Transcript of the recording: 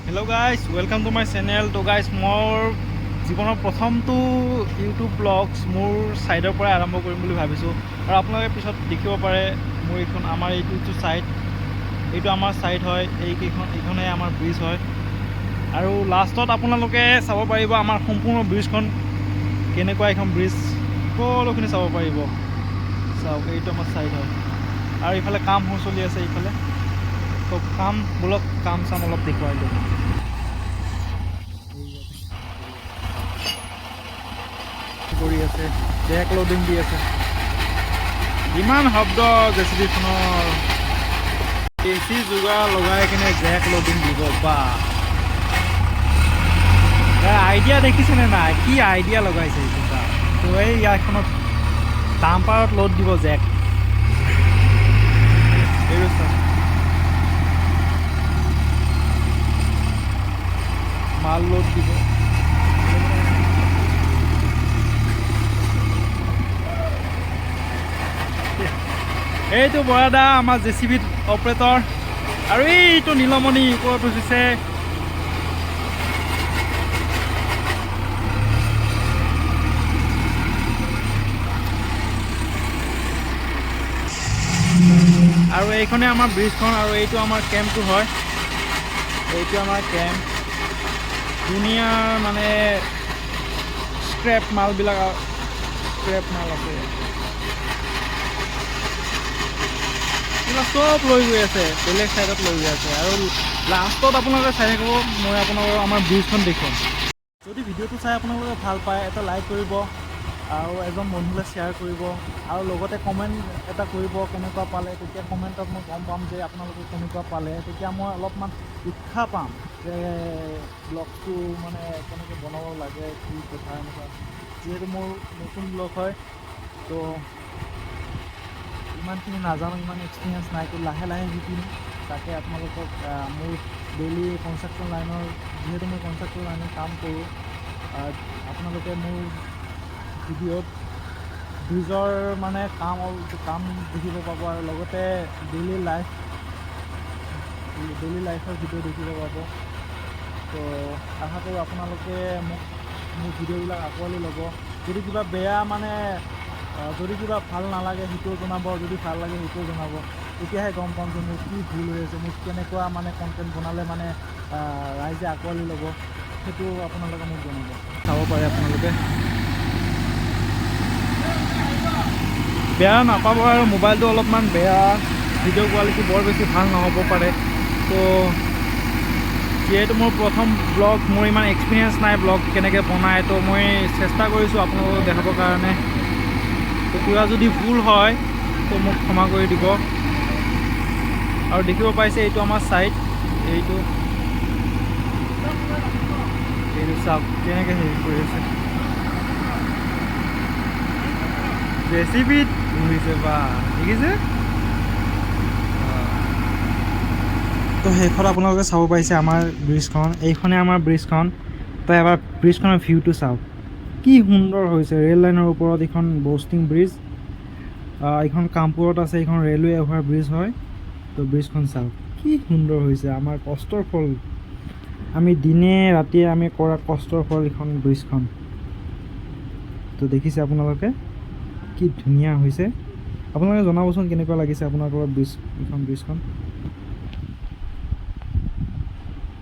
Hello' guys, welcome to my channel. তো guys, মোৰ জীৱনৰ প্ৰথমটো ইউটিউব ব্লগছ মোৰ ছাইডৰ পৰাই আৰম্ভ কৰিম বুলি ভাবিছোঁ। আৰু আপোনালোকে পিছত দেখিব পাৰে মোৰ আমাৰ এইটো ছাইড, এইটো আমাৰ ছাইড হয়, এইখনে আমাৰ ব্ৰিজ হয়। আৰু লাষ্টত আপোনালোকে চাব পাৰিব আমাৰ সম্পূৰ্ণ ব্ৰিজখন কেনেকুৱা। এখন ব্ৰিজ সকলোখিনি চাব পাৰিব। চাওক, এইটো আমাৰ ছাইড হয় আৰু ইফালে কাম চলি আছে ইফালে। তো কাম বোলক, কাম চাম অলপ দেখুৱাই দিওঁ। কৰি আছে, জেক লোডিং দি আছে। ইমান শব্দ জেচিবিখনৰ, এচি যোগাৰ লগাই কিনে জেক লোডিং দিব। বা আইডিয়া দেখিছেনে নাই? কি আইডিয়া লগাইছে এইটো। তো এই ইয়াৰখনত ডাম্পাৰত লোড দিব জেক। এইটো চাওক, মাল লোড দিব। এইটো বৰাদা আমাৰ জেচিবিত অপাৰেটৰ, আৰু এইটো নীলমণি ওপৰত উঠিছে। আৰু এইখনে আমাৰ ব্ৰিজখন, আৰু এইটো আমাৰ কেম্পটো হয়। এইটো আমাৰ কেম্প। ধুনীয়া মানে স্ক্ৰেপ মালবিলাক, স্ক্ৰেপ মাল আছে। চব লৈ গৈ আছে, বেলেগ ছাইডত লৈ গৈ আছে। আৰু লাষ্টত আপোনালোকে চাই থাকিব, মই আপোনালোকক আমাৰ ব্ৰিজখন দেখুৱাম। যদি ভিডিঅ'টো চাই আপোনালোকে ভাল পায়, এটা লাইক কৰিব আৰু এজন বন্ধুলৈ শ্বেয়াৰ কৰিব, আৰু লগতে কমেণ্ট এটা কৰিব কেনেকুৱা পালে। তেতিয়া কমেণ্টত মই গম পাম যে আপোনালোকে কেনেকুৱা পালে। তেতিয়া মই অলপমান উৎসাহ পাম যে ব্লগটো মানে কেনেকৈ বনাব লাগে, কি কথা এনেকুৱা। যিহেতু মোৰ নতুন ব্লগ হয়, তো ইমানখিনি নাজানো, ইমান এক্সপিৰিয়েঞ্চ নাই। তো লাহে লাহে শিকিম। তাকে আপোনালোকক মোৰ ডেইলি কনষ্ট্ৰাকশ্যন লাইনৰ, যিহেতু মই কনষ্ট্ৰাকশ্যন লাইনত কাম কৰোঁ, আপোনালোকে মোৰ ভিডিঅ'ত ব্ৰিজৰ মানে কাম দেখিব পাব, আৰু লগতে ডেইলি লাইফৰ ভিডিঅ' দেখিব পাব। তো আশা কৰোঁ আপোনালোকে মোক মোৰ ভিডিঅ'বিলাক আঁকোৱালি ল'ব। যদি কিবা বেয়া মানে যদি কিবা ভাল নালাগে সেইটোও জনাব, যদি ভাল লাগে সেইটোও জনাব। তেতিয়াহে গম পাম যে মোৰ কি ভুল হৈ আছে, মোৰ কেনেকুৱা মানে কণ্টেণ্ট বনালে মানে ৰাইজে আঁকোৱালি ল'ব, সেইটো আপোনালোকে মোক জনাব। চাব পাৰে আপোনালোকে, বেয়া নাপাব। আৰু মোবাইলটো অলপমান বেয়া, ভিডিঅ' কোৱালিটি বৰ বেছি ভাল নহ'ব পাৰে। তো যিহেতু মোৰ প্ৰথম ব্লগ, মোৰ ইমান এক্সপিৰিয়েঞ্চ নাই ব্লগ কেনেকৈ বনায়। তো মই চেষ্টা কৰিছোঁ আপোনালোকক দেখাবৰ কাৰণে। তো কিবা যদি ভুল হয় তো মোক ক্ষমা কৰি দিব। আৰু দেখিব পাইছে এইটো আমাৰ ছাইড, এইটো চাওক কেনেকৈ হেৰি কৰি আছে, জেচিবিত ঘূৰিছে। বা দেখিছে? তো শেষত আপোনালোকে চাব পাৰিছে আমাৰ ব্ৰিজখন, এইখনে আমাৰ ব্ৰিজখন। তো এবাৰ ব্ৰিজখনৰ ভিউটো চাওক, কি সুন্দৰ হৈছে। ৰেল লাইনৰ ওপৰত এইখন বষ্টিং ব্ৰিজ, এইখন কামপুৰত আছে, এইখন ৰেলৱে অভাৰ ব্ৰিজ হয়। তো ব্ৰিজখন চাওক কি সুন্দৰ হৈছে, আমাৰ কষ্টৰ ফল, আমি দিনে ৰাতিয়ে আমি কৰা কষ্টৰ ফল এইখন ব্ৰিজখন। তো দেখিছে আপোনালোকে কি ধুনীয়া হৈছে। আপোনালোকে জনাবচোন কেনেকুৱা লাগিছে আপোনালোকৰ এইখন ব্ৰিজখন।